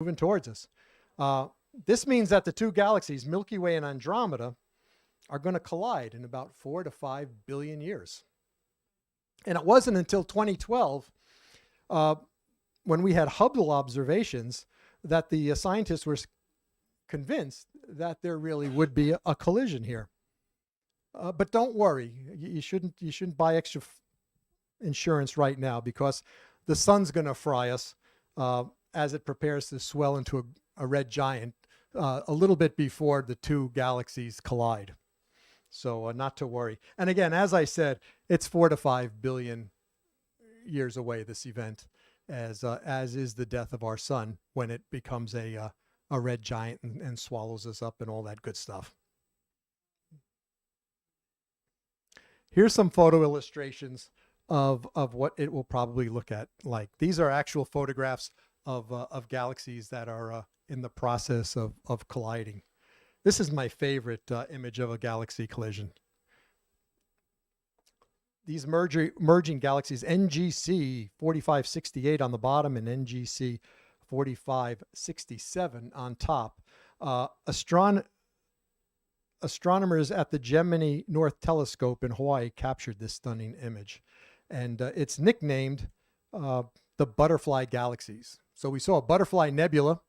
moving towards us. This means that the two galaxies, Milky Way and Andromeda, are going to collide in about 4 to 5 billion years. And it wasn't until 2012, when we had Hubble observations, that the scientists were convinced that there really would be a collision here. But don't worry, you shouldn't buy extra insurance right now, because the sun's going to fry us as it prepares to swell into a red giant a little bit before the two galaxies collide. So not to worry. And again, as I said, it's 4 to 5 billion years away, this event, as is the death of our sun when it becomes a red giant and swallows us up and all that good stuff. Here's some photo illustrations of what it will probably look at like. These are actual photographs of galaxies that are in the process of colliding. This is my favorite image of a galaxy collision. These merging galaxies, NGC 4568 on the bottom and NGC 4567 on top. Astronomers at the Gemini North Telescope in Hawaii captured this stunning image. And it's nicknamed the butterfly galaxies. So we saw a butterfly nebula,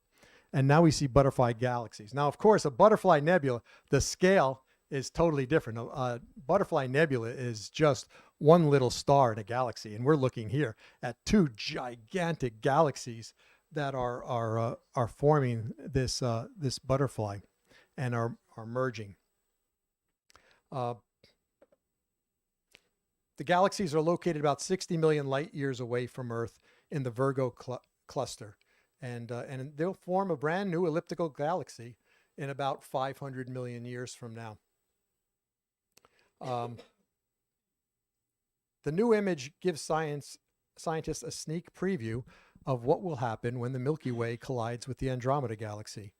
and now we see butterfly galaxies. Now, of course, a butterfly nebula, the scale is totally different. A butterfly nebula is just one little star in a galaxy, and we're looking here at two gigantic galaxies that are forming this this butterfly and are merging. The galaxies are located about 60 million light years away from Earth in the Virgo cluster. And they'll form a brand new elliptical galaxy in about 500 million years from now. The new image gives scientists a sneak preview of what will happen when the Milky Way collides with the Andromeda galaxy.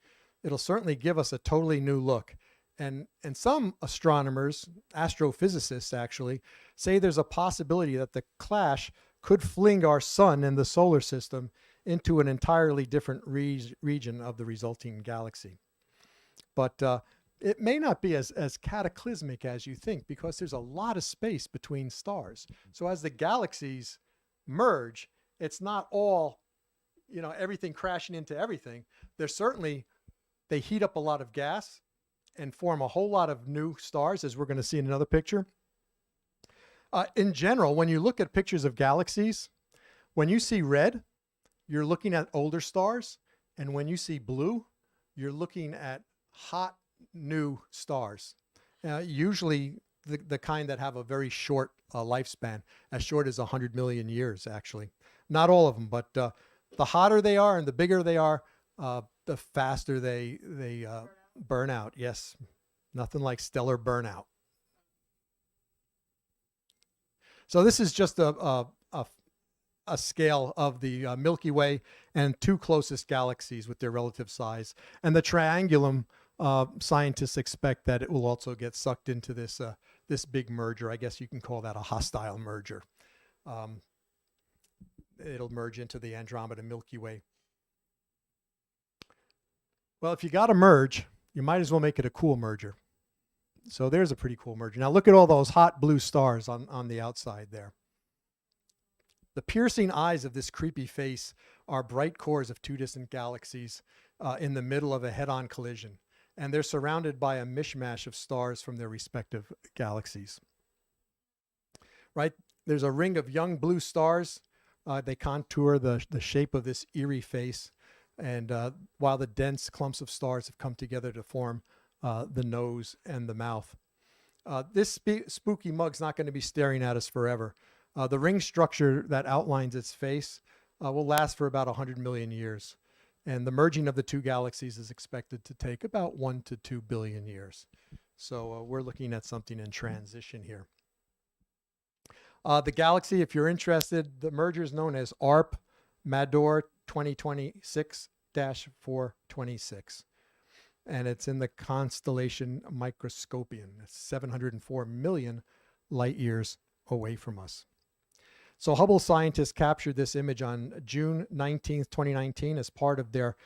It'll certainly give us a totally new look. And some astronomers, astrophysicists actually, say there's a possibility that the clash could fling our sun and the solar system into an entirely different region of the resulting galaxy. But it may not be as cataclysmic as you think, because there's a lot of space between stars. So as the galaxies merge, it's not all, everything crashing into everything. They heat up a lot of gas and form a whole lot of new stars, as we're going to see in another picture. In general, when you look at pictures of galaxies, when you see red, you're looking at older stars. And when you see blue, you're looking at hot new stars. Usually the kind that have a very short lifespan, as short as 100 million years, actually. Not all of them, but the hotter they are and the bigger they are, the faster they burn out. Yes, nothing like stellar burnout. So this is just a scale of the Milky Way and two closest galaxies with their relative size. And the triangulum, scientists expect that it will also get sucked into this this big merger. I guess you can call that a hostile merger. It'll merge into the Andromeda Milky Way. Well, if you got to merge, you might as well make it a cool merger. So there's a pretty cool merger. Now look at all those hot blue stars on the outside there. The piercing eyes of this creepy face are bright cores of two distant galaxies in the middle of a head-on collision. And they're surrounded by a mishmash of stars from their respective galaxies. Right? There's a ring of young blue stars. They contour the shape of this eerie face. And while the dense clumps of stars have come together to form the nose and the mouth. This spooky mug's not going to be staring at us forever. The ring structure that outlines its face will last for about 100 million years. And the merging of the two galaxies is expected to take about 1 to 2 billion years. So we're looking at something in transition here. The galaxy, if you're interested, the merger is known as ARP Mador 2026-426. And it's in the constellation Microscopian. It's 704 million light years away from us. So Hubble scientists captured this image on June 19th, 2019 as part of their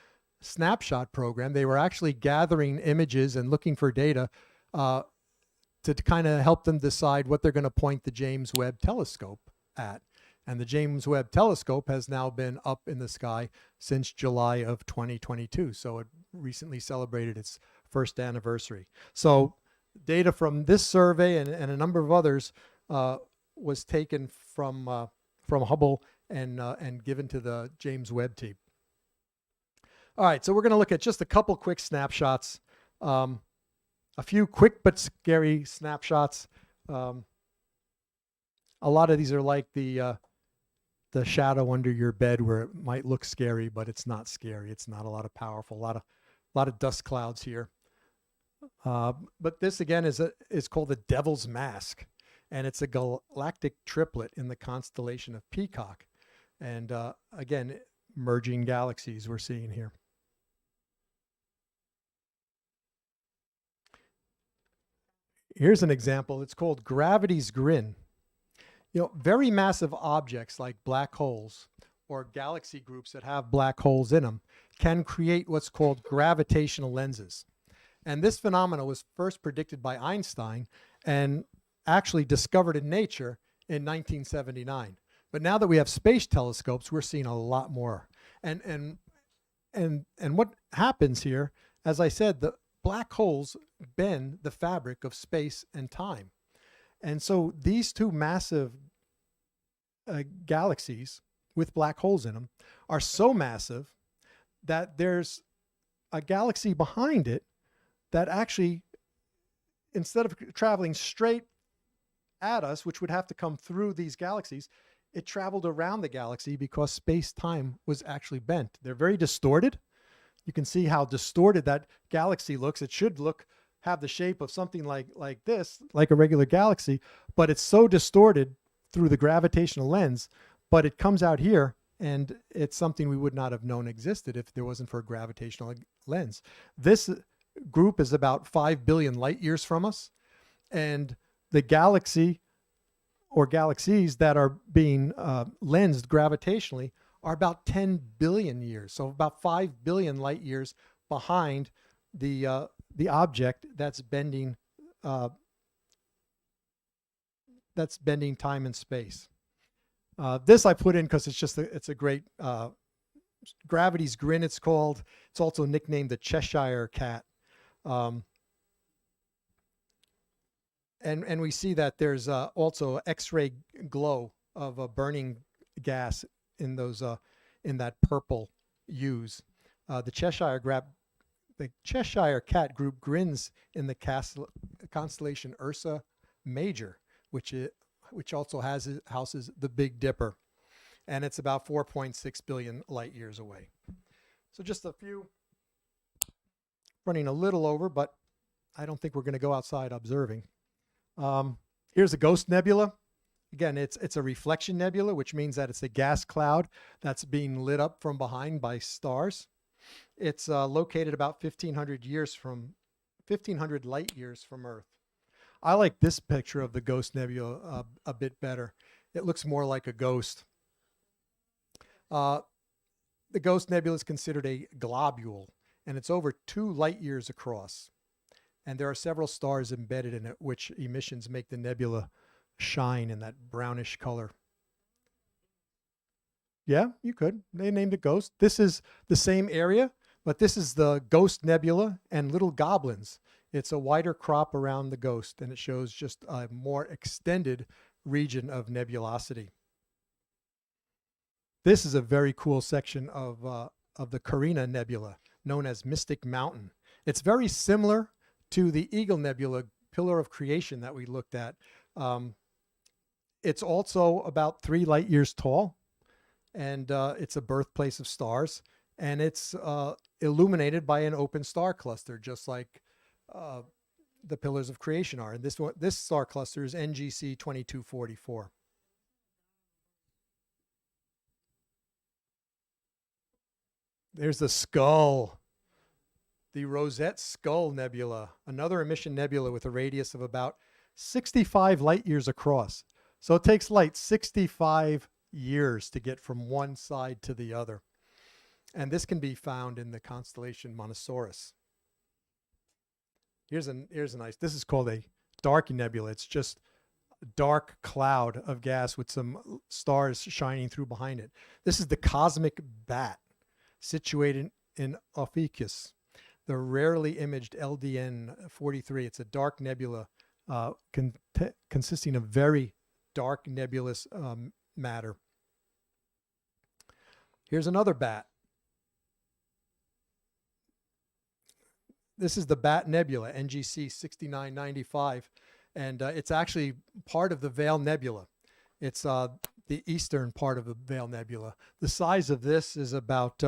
snapshot program. They were actually gathering images and looking for data to kind of help them decide what they're going to point the James Webb Telescope at. And the James Webb Telescope has now been up in the sky since July of 2022. So it recently celebrated its first anniversary. So data from this survey and a number of others was taken from Hubble and given to the James Webb team. All right, so we're going to look at just a couple quick snapshots, a few quick but scary snapshots. A lot of these are like the shadow under your bed, where it might look scary, but it's not scary. It's not a lot of powerful, a lot of dust clouds here. But this again is called the Devil's Mask, and it's a galactic triplet in the constellation of Peacock. And again, merging galaxies we're seeing here. Here's an example. It's called Gravity's Grin. You know, very massive objects like black holes or galaxy groups that have black holes in them can create what's called gravitational lenses. And this phenomenon was first predicted by Einstein and actually discovered in Nature in 1979. But now that we have space telescopes, we're seeing a lot more. And what happens here, as I said, the black holes bend the fabric of space and time. And so these two massive galaxies with black holes in them are so massive that there's a galaxy behind it that actually, instead of traveling straight at us, which would have to come through these galaxies, it traveled around the galaxy because space-time was actually bent. They're very distorted. You can see how distorted that galaxy looks. It should have the shape of something like this, like a regular galaxy, but it's so distorted through the gravitational lens, but it comes out here and it's something we would not have known existed if there wasn't for a gravitational lens. This group is about 5 billion light years from us, and the galaxy or galaxies that are being lensed gravitationally are about 10 billion years. So about 5 billion light years behind the object that's bending time and space. This I put in because it's a great Gravity's Grin, it's called. It's also nicknamed the Cheshire Cat. And we see that there's also X-ray glow of a burning gas in those in that purple hues. The Cheshire Cat group grins in the constellation Ursa Major, which also houses the Big Dipper, and it's about 4.6 billion light years away. So just a few, running a little over, but I don't think we're going to go outside observing. Here's a ghost nebula. Again, it's a reflection nebula, which means that it's a gas cloud that's being lit up from behind by stars. It's located about 1,500 light years from Earth. I like this picture of the ghost nebula a bit better. It looks more like a ghost. The ghost nebula is considered a globule, and it's over 2 light years across. And there are several stars embedded in it, which emissions make the nebula shine in that brownish color. Yeah, you could. They named it Ghost. This is the same area, but this is the Ghost Nebula and Little Goblins. It's a wider crop around the Ghost, and it shows just a more extended region of nebulosity. This is a very cool section of the Carina Nebula, known as Mystic Mountain. It's very similar to the Eagle Nebula, Pillar of Creation, that we looked at. It's also about 3 light years tall, and it's a birthplace of stars, and it's illuminated by an open star cluster, just like the Pillars of Creation are. And this star cluster is NGC 2244. There's the Skull, the Rosette Skull Nebula, another emission nebula with a radius of about 65 light years across. So it takes light 65 years to get from one side to the other. And this can be found in the constellation Monosaurus. Here's a nice, this is called a dark nebula. It's just a dark cloud of gas with some stars shining through behind it. This is the cosmic bat situated in Ophiuchus, the rarely imaged LDN 43. It's a dark nebula consisting of very dark nebulous matter. Here's another bat. This is the Bat Nebula, NGC 6995, and it's actually part of the Veil Nebula. It's the eastern part of the Veil Nebula. The size of this is about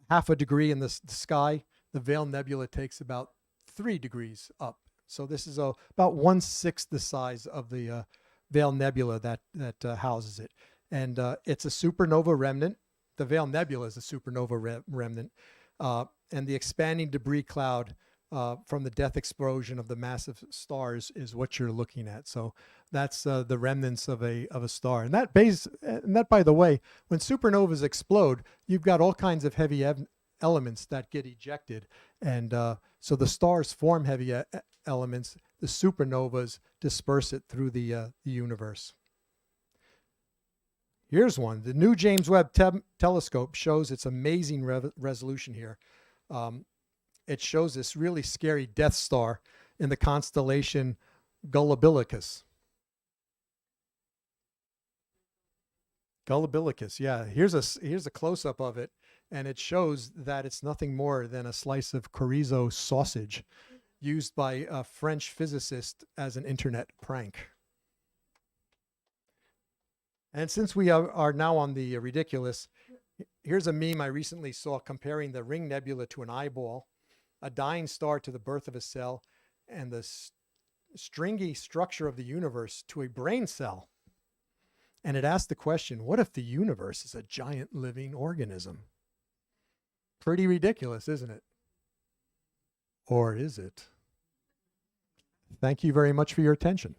half a degree in the sky. The Veil Nebula takes about 3 degrees up. So this is about 1/6 the size of the Veil Nebula that houses it. And it's a supernova remnant. The Veil Nebula is a supernova remnant. And the expanding debris cloud from the death explosion of the massive stars is what you're looking at. So that's the remnants of a star. And that, by the way, when supernovas explode, you've got all kinds of heavy elements that get ejected. And so the stars form heavy elements. The supernovas disperse it through the universe. Here's one. The new James Webb telescope shows its amazing resolution here. It shows this really scary Death Star in the constellation Gullibilicus. Gullibilicus, yeah. Here's a close-up of it, and it shows that it's nothing more than a slice of chorizo sausage used by a French physicist as an internet prank. And since we are now on the ridiculous, here's a meme I recently saw comparing the Ring Nebula to an eyeball, a dying star to the birth of a cell, and the stringy structure of the universe to a brain cell. And it asked the question, what if the universe is a giant living organism? Pretty ridiculous, isn't it? Or is it? Thank you very much for your attention.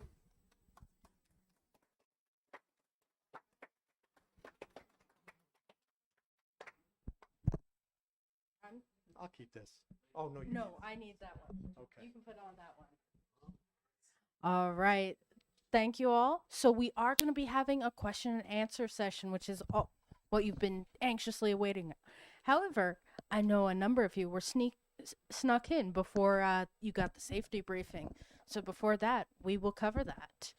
I'll keep this. Oh, no, you No, I need that one. Okay. You can put on that one. All right. Thank you all. So we are going to be having a question and answer session, which is what you've been anxiously awaiting. However, I know a number of you were snuck in before you got the safety briefing. So before that, we will cover that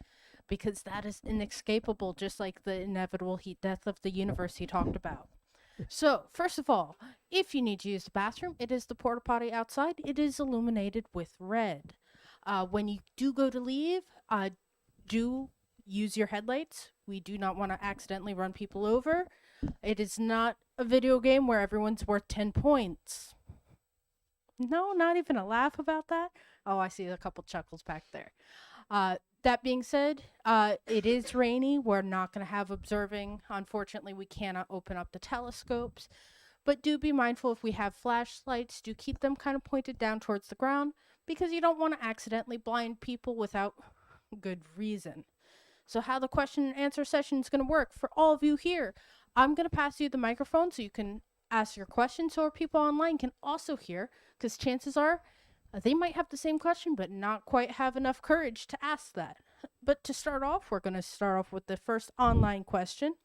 because that is inescapable, just like the inevitable heat death of the universe he talked about. So, first of all, if you need to use the bathroom, it is the porta potty outside. It is illuminated with red. When you do go to leave, do use your headlights. We do not want to accidentally run people over. It is not a video game where everyone's worth 10 points. No, not even a laugh about that. Oh, I see a couple chuckles back there. That being said, it is rainy. We're not going to have observing. Unfortunately, we cannot open up the telescopes. But do be mindful if we have flashlights, do keep them kind of pointed down towards the ground because you don't want to accidentally blind people without good reason. So how the question and answer session is going to work for all of you here, I'm going to pass you the microphone so you can ask your questions so our people online can also hear because chances are they might have the same question, but not quite have enough courage to ask that. But to start off, we're going to start off with the first online question.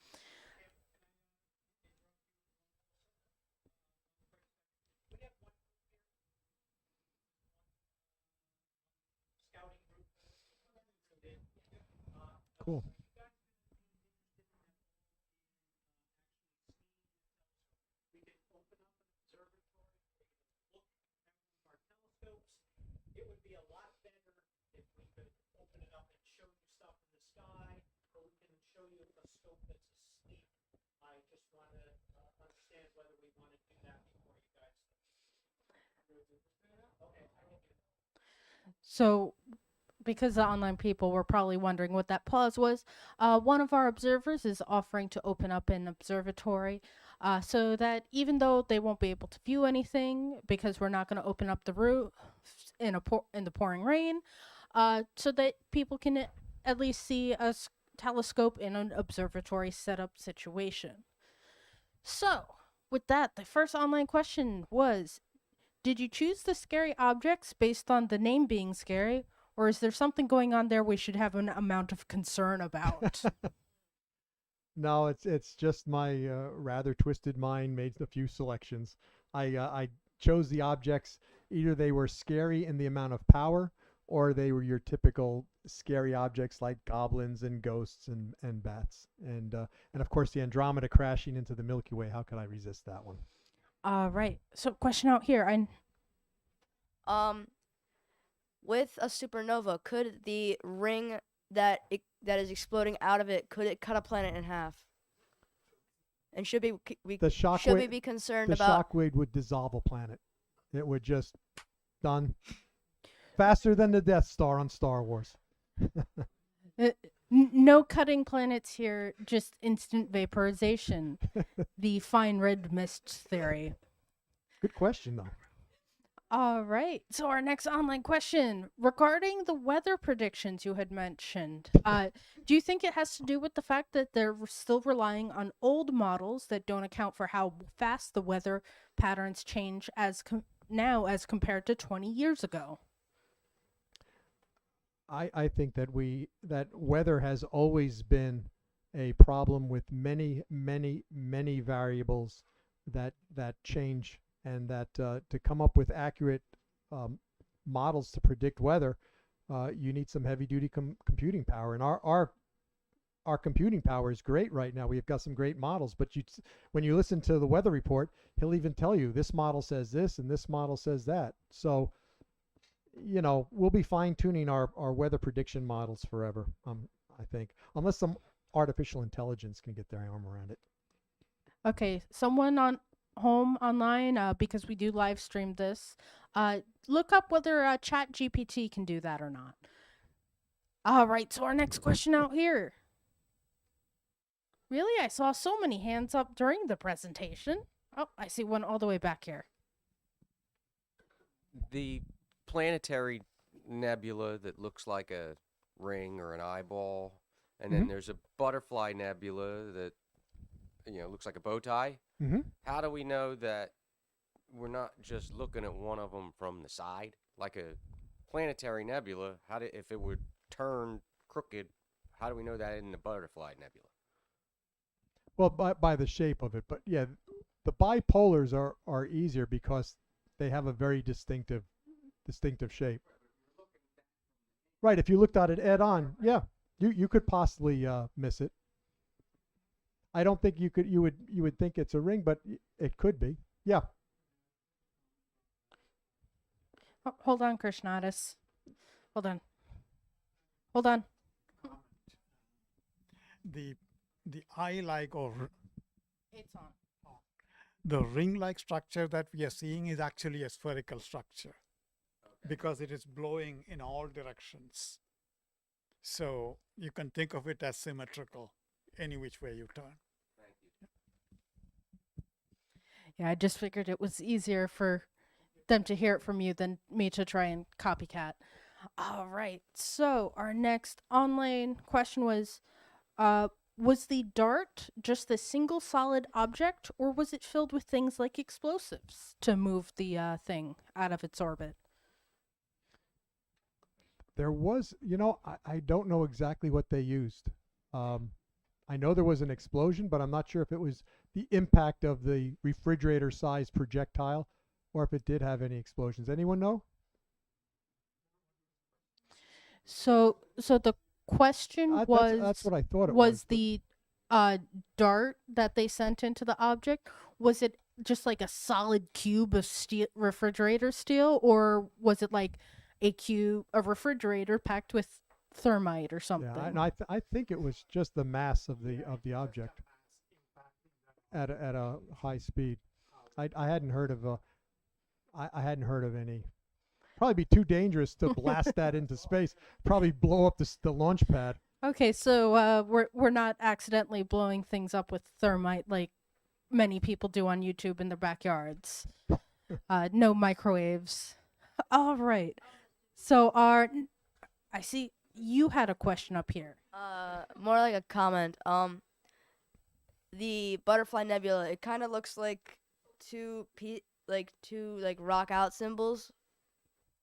Cool. So, because the online people were probably wondering what that pause was, one of our observers is offering to open up an observatory so that even though they won't be able to view anything because we're not going to open up the roof in the pouring rain, so that people can at least see a telescope in an observatory setup situation. So, with that, the first online question was, did you choose the scary objects based on the name being scary, or is there something going on there we should have an amount of concern about? No, it's just my rather twisted mind made a few selections. I chose the objects, either they were scary in the amount of power, or they were your typical scary objects like goblins and ghosts and bats, and of course the Andromeda crashing into the Milky Way. How could I resist that one? Right. So, question out here. Um, with a supernova, could the ring that is exploding out of it, could it cut a planet in half? And should The shock should we wave, be concerned the about? shock wave would dissolve a planet. It would just done faster than the Death Star on Star Wars. No cutting planets here, just instant vaporization. The fine red mist theory. Good question though. All right. So our next online question regarding the weather predictions you had mentioned. Do you think it has to do with the fact that they're still relying on old models that don't account for how fast the weather patterns change now as compared to 20 years ago? I think that weather has always been a problem with many variables that change, and that to come up with accurate models to predict weather, you need some heavy duty computing power. And our computing power is great right now. We've got some great models, but when you listen to the weather report, he'll even tell you this model says this and this model says that. So we'll be fine-tuning our weather prediction models forever, I think, unless some artificial intelligence can get their arm around it. Okay, someone on home online, because we do live stream this, look up whether Chat GPT can do that or not. All right, so our next question out here. Really? I saw so many hands up during the presentation. Oh, I see one all the way back here. The planetary nebula that looks like a ring or an eyeball, and then there's a butterfly nebula that looks like a bow tie. Mm-hmm. How do we know that we're not just looking at one of them from the side, like a planetary nebula? If it would turn crooked, how do we know that in the butterfly nebula? Well, by the shape of it, but yeah, the bipolars are easier because they have a very distinctive shape. Right, if you looked at it head on, yeah, you could possibly miss it. I don't think you would think it's a ring, but it could be. Yeah. Oh, hold on, Krishnadas. Hold on. The eye-like or It's on. the ring-like structure that we are seeing is actually a spherical structure, because it is blowing in all directions. So you can think of it as symmetrical, any which way you turn. Yeah, I just figured it was easier for them to hear it from you than me to try and copycat. All right. So our next online question was the dart just a single solid object, or was it filled with things like explosives to move the thing out of its orbit? There was, I don't know exactly what they used. I know there was an explosion, but I'm not sure if it was the impact of the refrigerator-sized projectile or if it did have any explosions. Anyone know? So the question That's what I thought it was. the dart that they sent into the object, was it just like a solid cube of steel, refrigerator steel, or was it like a refrigerator packed with thermite or something? Yeah, and I think it was just the mass of the object at a high speed. I hadn't heard of I hadn't heard of any. Probably be too dangerous to blast that into space. Probably blow up the launch pad. Okay, so we're not accidentally blowing things up with thermite like many people do on YouTube in their backyards. No microwaves. All right. So I see you had a question up here. More like a comment. The butterfly nebula, it kind of looks like two rock out symbols,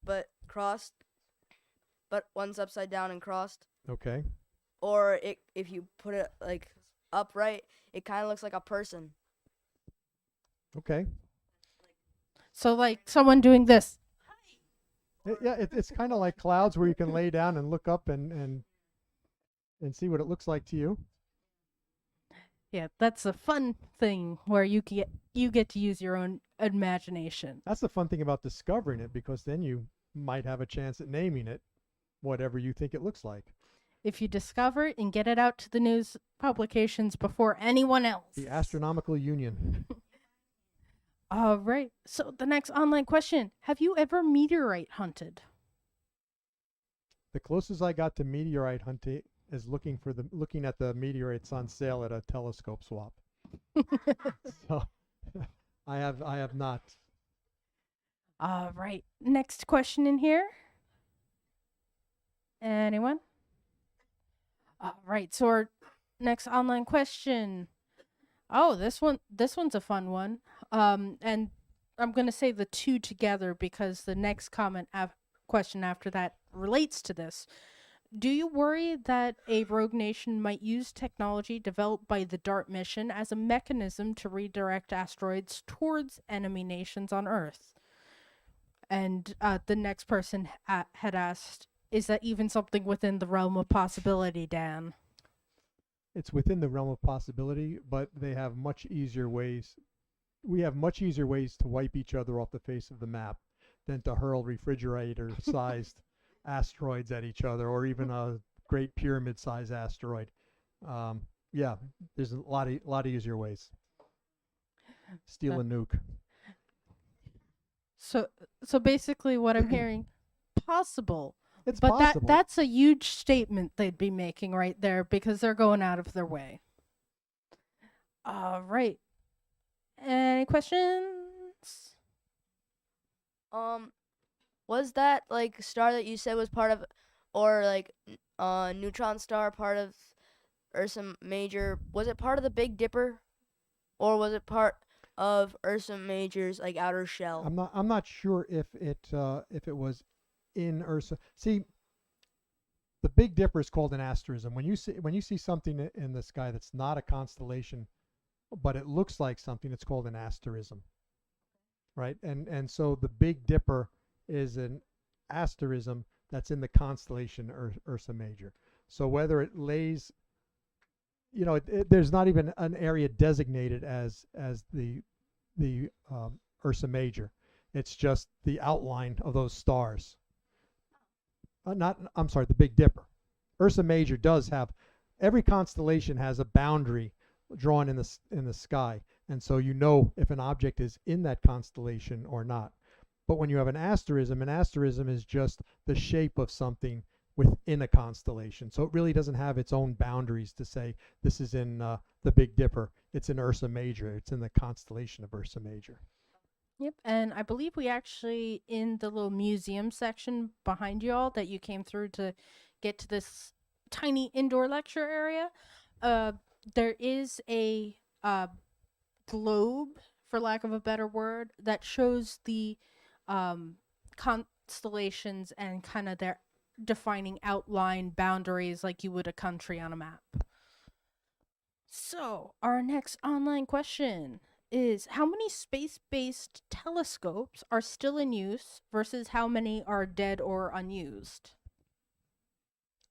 but crossed, but one's upside down and crossed. Okay. Or if you put it like upright, it kind of looks like a person. Okay. So like someone doing this. It's kind of like clouds where you can lay down and look up and see what it looks like to you. Yeah, that's a fun thing where you get to use your own imagination. That's the fun thing about discovering it, because then you might have a chance at naming it whatever you think it looks like. If you discover it and get it out to the news publications before anyone else. The Astronomical Union. All right. So the next online question: have you ever meteorite hunted? The closest I got to meteorite hunting is looking at the meteorites on sale at a telescope swap. So I have not. All right. Next question in here. Anyone? All right. So our next online question. Oh, this one's a fun one. And I'm going to say the two together because the next question after that relates to this. Do you worry that a rogue nation might use technology developed by the DART mission as a mechanism to redirect asteroids towards enemy nations on Earth? And the next person had asked, is that even something within the realm of possibility, Dan? It's within the realm of possibility, but they have much easier ways. We have much easier ways to wipe each other off the face of the map than to hurl refrigerator-sized asteroids at each other, or even a Great Pyramid-sized asteroid. Yeah, there's a lot of easier ways. Steal a nuke. So basically, what I'm hearing, possible. It's But possible. that's a huge statement they'd be making right there because they're going out of their way. All right. Any questions? Was that like star that you said was part of, or like neutron star part of Ursa Major? Was it part of the Big Dipper, or was it part of Ursa Major's like outer shell? I'm not sure if it was in Ursa. See, the Big Dipper is called an asterism. When you see something in the sky that's not a constellation, but it looks like something, it's called an asterism, right? And so the Big Dipper is an asterism that's in the constellation Ursa Major. So whether it lays, there's not even an area designated as the Ursa Major. It's just the outline of those stars. The Big Dipper. Ursa Major does have, every constellation has a boundary drawn in the sky, and so you know if an object is in that constellation or not. But when you have an asterism is just the shape of something within a constellation. So it really doesn't have its own boundaries to say this is in the Big Dipper. It's in Ursa Major. It's in the constellation of Ursa Major. Yep. And I believe we actually, in the little museum section behind you all that you came through to get to this tiny indoor lecture area, there is a globe, for lack of a better word, that shows the constellations and kind of their defining outline boundaries like you would a country on a map. So, our next online question is, how many space-based telescopes are still in use versus how many are dead or unused?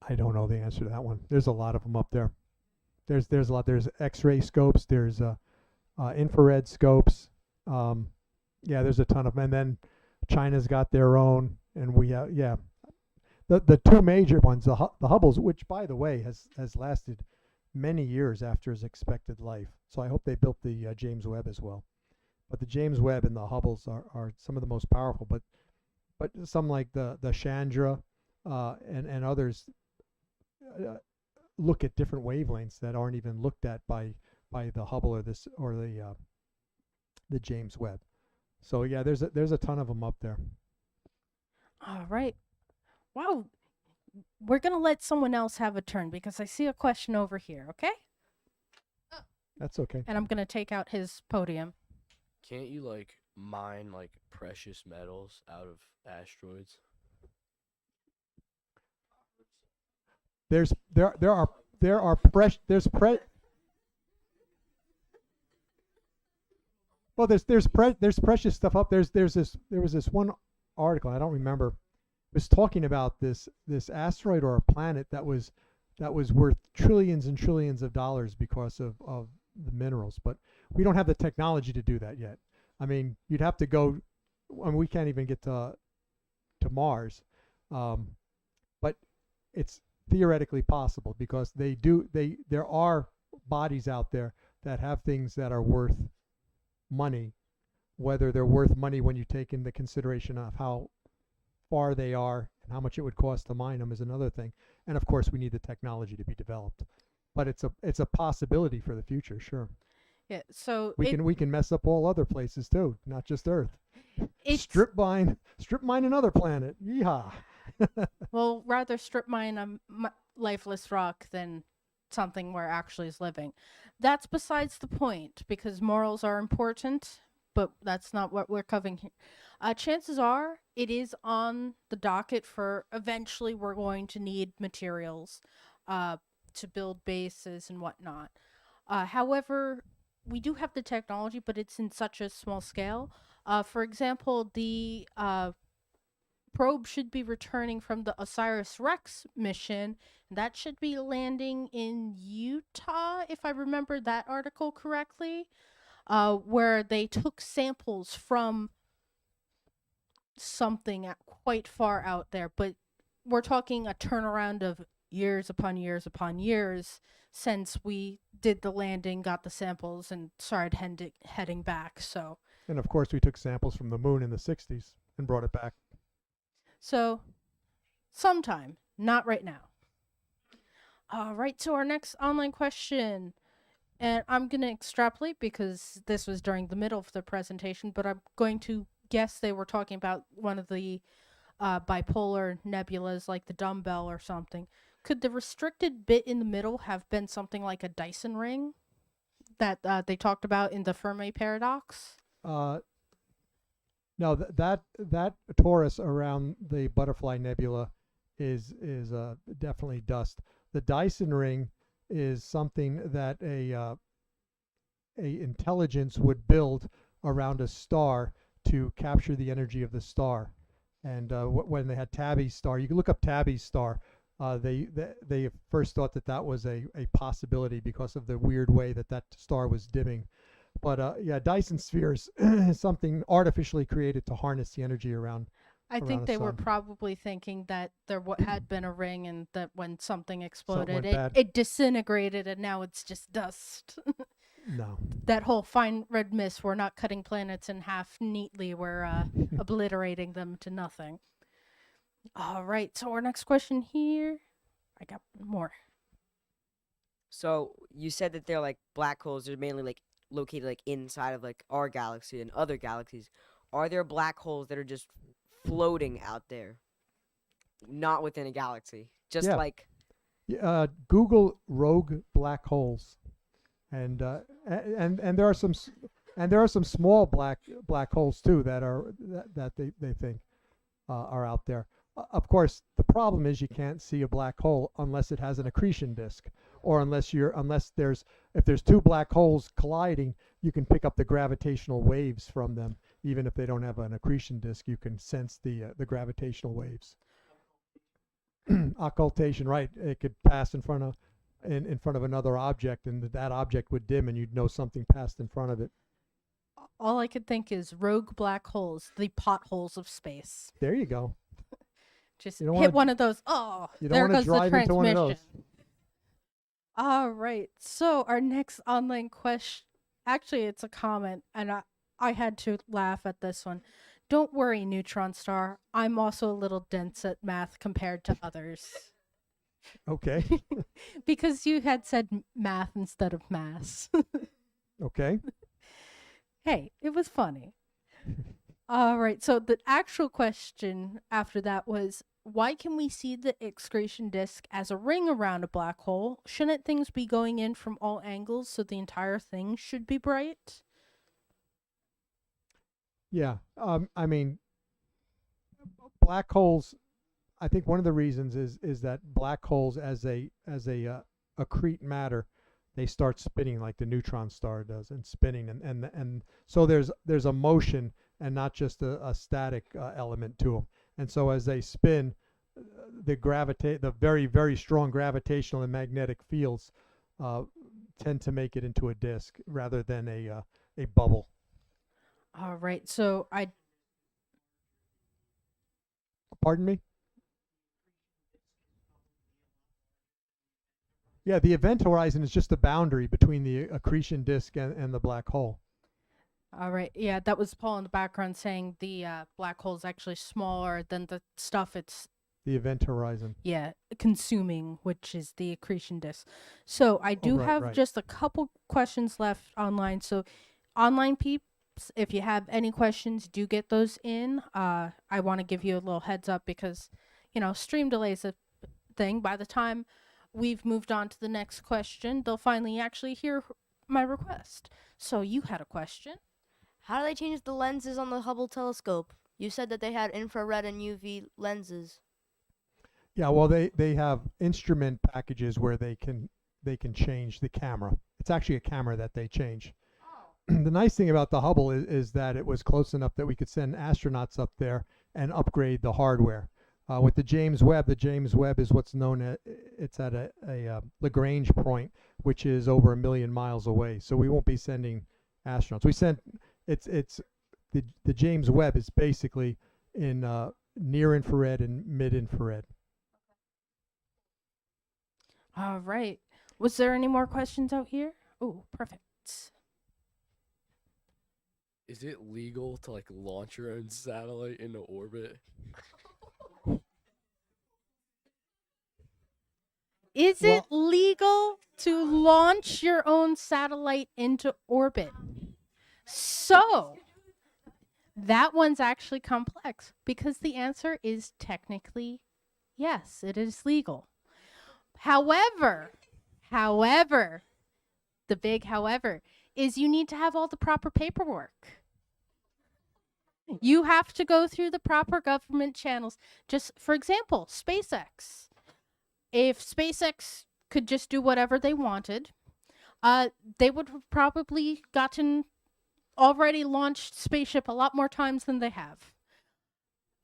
I don't know the answer to that one. There's a lot of them up there. There's a lot. There's X-ray scopes. There's infrared scopes. Yeah, there's a ton of them. And then China's got their own, and we have, yeah. The two major ones, the Hubble's, which by the way has lasted many years after its expected life. So I hope they built the James Webb as well. But the James Webb and the Hubble's are some of the most powerful. But some like the Chandra and others look at different wavelengths that aren't even looked at by the Hubble or the James Webb. So yeah, there's a ton of them up there. All right. Wow. We're going to let someone else have a turn because I see a question over here, okay? That's okay. And I'm going to take out his podium. Can't you like mine like precious metals out of asteroids? There are fresh there's pre well there's precious stuff up. There was this one article, I don't remember, was talking about this asteroid or a planet that was worth trillions and trillions of dollars because of the minerals, but we don't have the technology to do that yet. I mean, you'd have to go. I mean, we can't even get to Mars, but it's theoretically possible because there are bodies out there that have things that are worth money. Whether they're worth money when you take into consideration of how far they are and how much it would cost to mine them is another thing. And of course, we need the technology to be developed. But it's a possibility for the future, sure. Yeah. So We can mess up all other places too, not just Earth. it's Strip mine another planet. Yeehaw. well, rather strip mine a lifeless rock than something where actually is living. That's besides the point because morals are important, but that's not what we're covering here. Chances are it is on the docket for eventually we're going to need materials to build bases and whatnot. However, we do have the technology, but it's in such a small scale. For example, the probe should be returning from the OSIRIS-REx mission. That should be landing in Utah, if I remember that article correctly, where they took samples from something quite far out there. But we're talking a turnaround of years upon years upon years since we did the landing, got the samples, and started heading back. And of course, we took samples from the moon in the 60s and brought it back. So, sometime, not right now. All right, so our next online question, and I'm going to extrapolate because this was during the middle of the presentation, but I'm going to guess they were talking about one of the bipolar nebulas like the dumbbell or something. Could the restricted bit in the middle have been something like a Dyson ring that they talked about in the Fermi paradox? No, that torus around the Butterfly Nebula is definitely dust. The Dyson ring is something that a intelligence would build around a star to capture the energy of the star. And when they had Tabby's star, you can look up Tabby's star. They first thought that was a possibility because of the weird way that star was dimming. But yeah, Dyson spheres is something artificially created to harness the energy around. I think the they were sun. probably thinking that there had been a ring and that when something exploded, went bad. it disintegrated and now it's just dust. No. That whole fine red mist, we're not cutting planets in half neatly, we're obliterating them to nothing. All right, so our next question here. I got more. So you said that they're like black holes. They're mainly like located like inside of like our galaxy and other galaxies. Are there black holes that are just floating out there, not within a galaxy? Just Yeah. like Google rogue black holes, and there are some small black holes too that they think are out there. Of course, the problem is you can't see a black hole unless it has an accretion disk, or if there's two black holes colliding, you can pick up the gravitational waves from them. Even if they don't have an accretion disk, you can sense the gravitational waves. Occultation, right? It could pass in front of another object, and that object would dim, and you'd know something passed in front of it. All I could think is rogue black holes, the potholes of space. There you go. Just You don't hit wanna- one of those. Oh, You don't there want to goes the drive into one of transmission. those. All right. So our next online question, actually, it's a comment, and I had to laugh at this one. Don't worry, neutron star. I'm also a little dense at math compared to others. Okay. Because you had said math instead of mass. Okay. Hey, it was funny. All right. So the actual question after that was, why can we see the excretion disk as a ring around a black hole? Shouldn't things be going in from all angles so the entire thing should be bright? Yeah. I mean, black holes. I think one of the reasons is that black holes, as a accrete matter, they start spinning like the neutron star does, and spinning, and so there's a motion and not just a static element to them. And so as they spin, the very very strong gravitational and magnetic fields uh, tend to make it into a disk rather than a bubble. All right. So I Pardon me? Yeah, the event horizon is just the boundary between the accretion disk and the black hole. All right. Yeah, that was Paul in the background saying the black hole is actually smaller than the stuff it's The event horizon. consuming, which is the accretion disk. So I do right, have right. just a couple questions left online. So online peeps, if you have any questions, do get those in. I want to give you a little heads up because, stream delay is a thing. By the time we've moved on to the next question, they'll finally actually hear my request. So you had a question. How do they change the lenses on the Hubble telescope? You said that they had infrared and UV lenses. Yeah, well, they have instrument packages where they can change the camera. It's actually a camera that they change. The nice thing about the Hubble is that it was close enough that we could send astronauts up there and upgrade the hardware. With the James Webb is what's known as, it's at a Lagrange point, which is over 1 million miles away. So we won't be sending astronauts. It's the James Webb is basically in near infrared and mid infrared. All right. Was there any more questions out here? Oh, perfect. Is it legal to like launch your own satellite into orbit? Is it legal to launch your own satellite into orbit? So, that one's actually complex because the answer is technically yes, it is legal. However, the big however is you need to have all the proper paperwork. You have to go through the proper government channels. Just for example, SpaceX. If SpaceX could just do whatever they wanted, they would have probably already launched spaceship a lot more times than they have.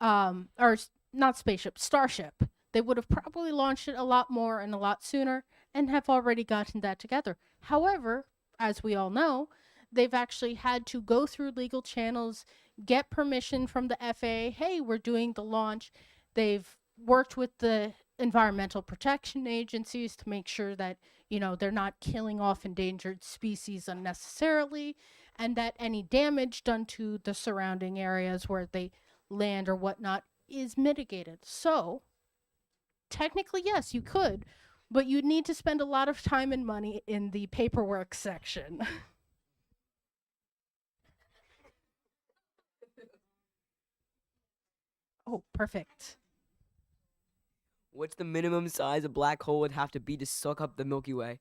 Not spaceship, Starship. They would have probably launched it a lot more and a lot sooner and have already gotten that together. However, as we all know, they've actually had to go through legal channels, get permission from the FAA. Hey, we're doing the launch. They've worked with the environmental protection agencies to make sure that, they're not killing off endangered species unnecessarily, and that any damage done to the surrounding areas where they land or whatnot is mitigated. So, technically, yes, you could, but you'd need to spend a lot of time and money in the paperwork section. Oh, perfect. What's the minimum size a black hole would have to be to suck up the Milky Way?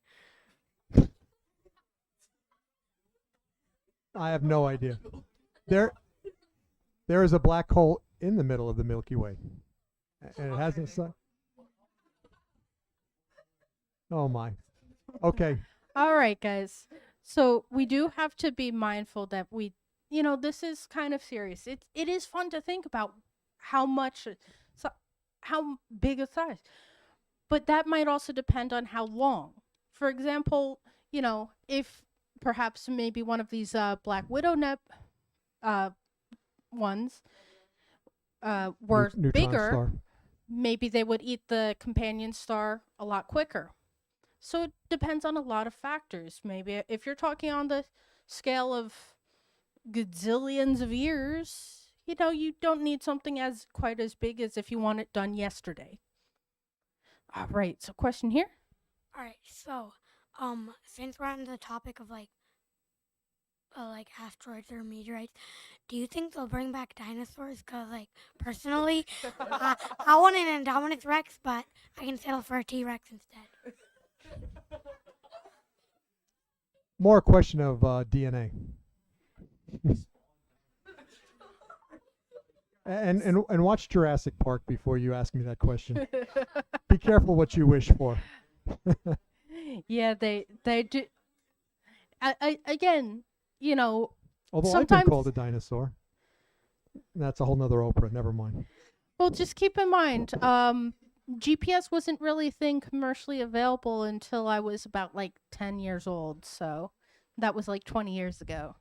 I have no idea. There is a black hole in the middle of the Milky Way, and it hasn't sucked. Oh my. Okay. All right, guys. So we do have to be mindful that this is kind of serious. It is fun to think about how big a size, but that might also depend on how long. For example, if perhaps maybe one of these Black Widow ones were Neutron bigger, star. maybe they would eat the companion star a lot quicker. So it depends on a lot of factors. Maybe if you're talking on the scale of gazillions of years, you don't need something quite as big as if you want it done yesterday. All right, so question here. All right, so since we're on the topic of like asteroids or meteorites, do you think they'll bring back dinosaurs? Cause personally, I want an Indominus Rex, but I can settle for a T-Rex instead. More a question of DNA. And watch Jurassic Park before you ask me that question. Be careful what you wish for. Yeah, they do. Again, you know, Although I've sometimes been called a dinosaur. That's a whole nother Oprah. Never mind. well, just keep in mind, GPS wasn't really a thing commercially available until I was about like 10 years old. So that was like 20 years ago.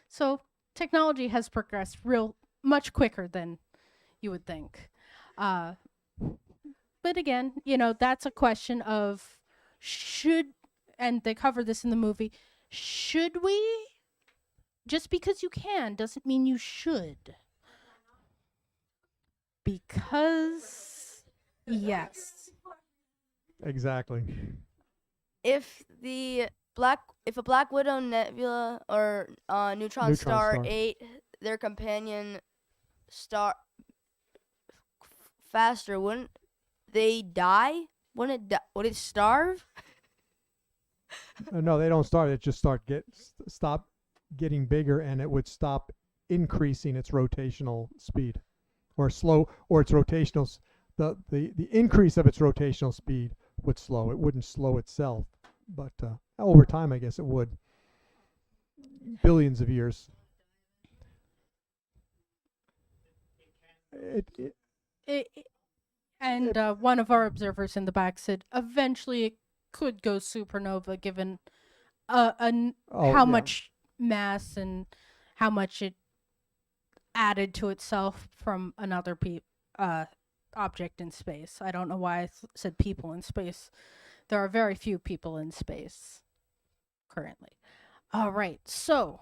So technology has progressed real much quicker than you would think. But again, you know, that's a question of should, and they cover this in the movie, should we? Just because you can doesn't mean you should. Because, yes. Exactly. If a Black Widow nebula or neutron star star. ate their companion star faster, wouldn't they die? Would it starve? No, they don't start. It just stop getting bigger, and it would stop increasing its rotational speed, or its rotational. The increase of its rotational speed would slow. It wouldn't slow itself, but over time, I guess it would. Billions of years. And one of our observers in the back said eventually it could go supernova given how yeah. much mass and how much it added to itself from another object in space. I don't know why I said people in space. There are very few people in space currently. All right, so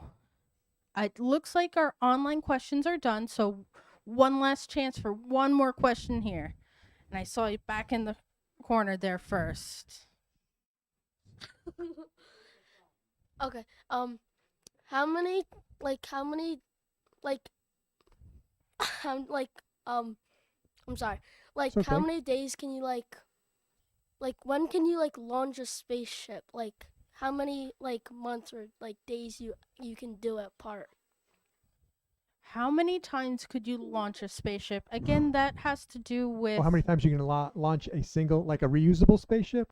it looks like our online questions are done. So one last chance for one more question here. And I saw you back in the corner there first. Okay. How many like I'm sorry. Like It's how okay. many days can you like when can you like launch a spaceship? Like how many like months or like days you can do it apart? How many times could you launch a spaceship? Again, that has to do with Well, how many times you can launch a single, like a reusable spaceship?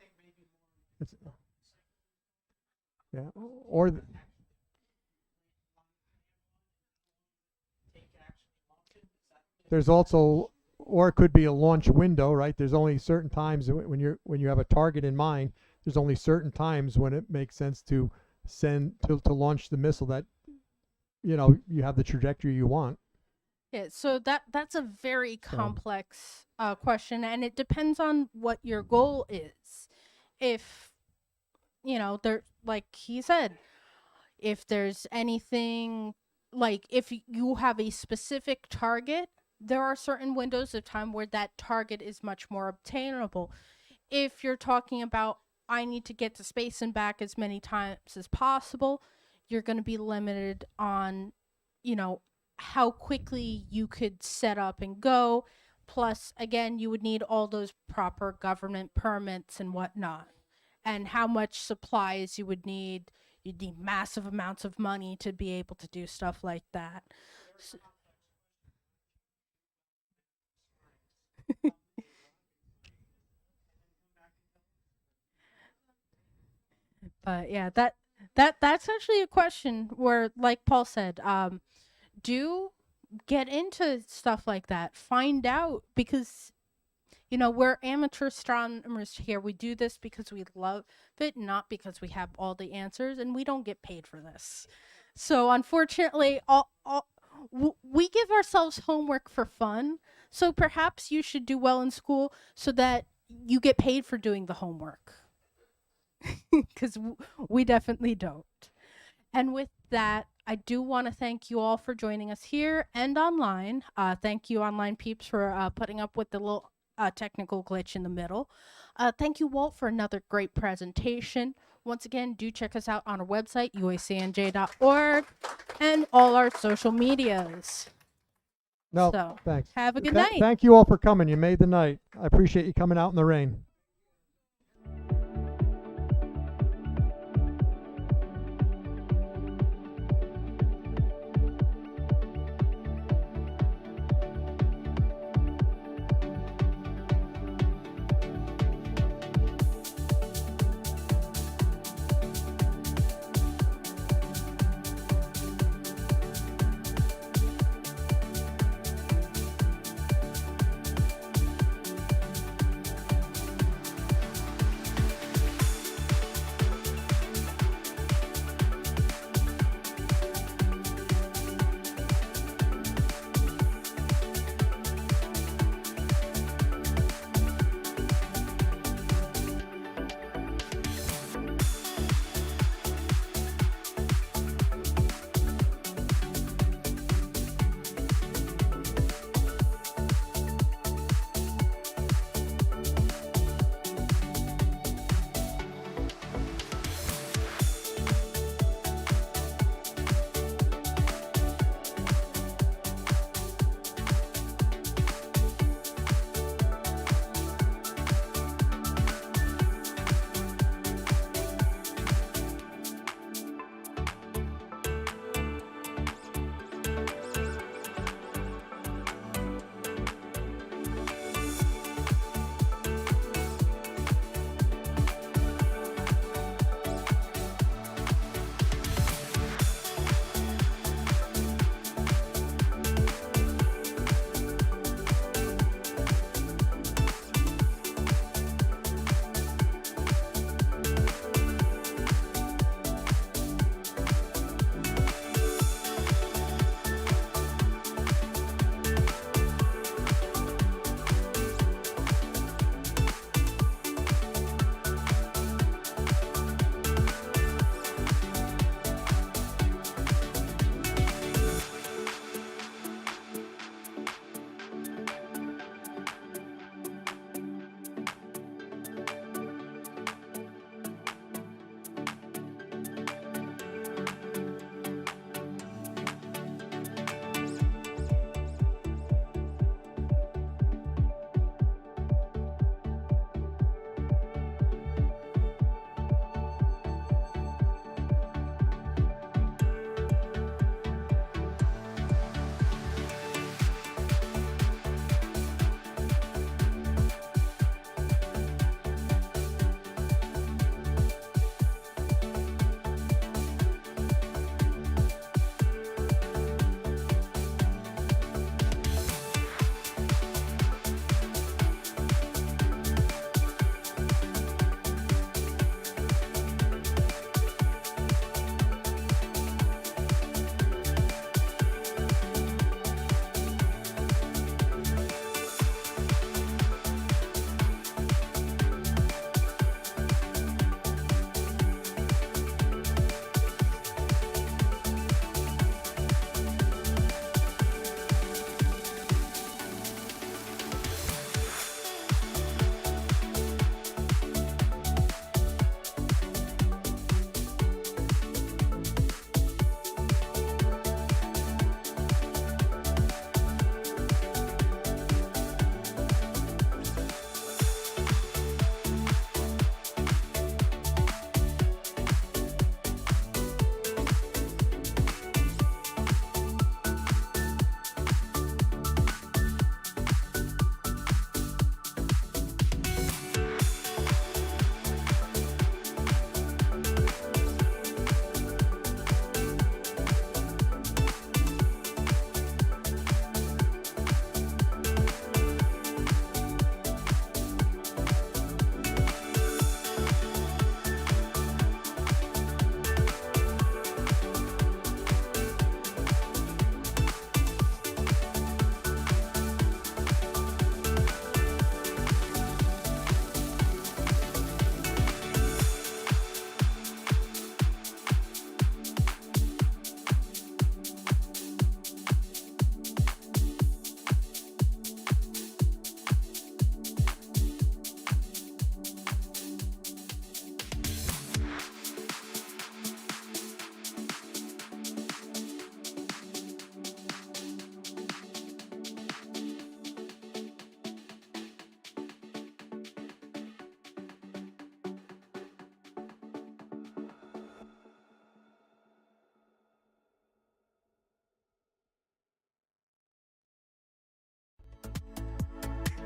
It's, yeah, or there's also, or it could be a launch window, right? There's only certain times when you have a target in mind. There's only certain times when it makes sense to to launch the missile that you have the trajectory you want. Yeah, so that's a very complex question, and it depends on what your goal is. If there, like he said, if there's anything like if you have a specific target, there are certain windows of time where that target is much more obtainable. If you're talking about I need to get to space and back as many times as possible, you're going to be limited on how quickly you could set up and go. Plus, again, you would need all those proper government permits and whatnot, and how much supplies you would need. You'd need massive amounts of money to be able to do stuff like that. So, but yeah, that's actually a question where, like Paul said, do get into stuff like that. Find out, because we're amateur astronomers here. We do this because we love it, not because we have all the answers, and we don't get paid for this. So unfortunately, we give ourselves homework for fun. So perhaps you should do well in school so that you get paid for doing the homework. Because we definitely don't. And with that, I do want to thank you all for joining us here and online. Thank you, online peeps, for putting up with the little technical glitch in the middle. Thank you, Walt, for another great presentation. Once again, do check us out on our website, uacnj.org, and all our social medias. No, So, thanks. have a good night. Thank you all for coming. You made the night. I appreciate you coming out in the rain.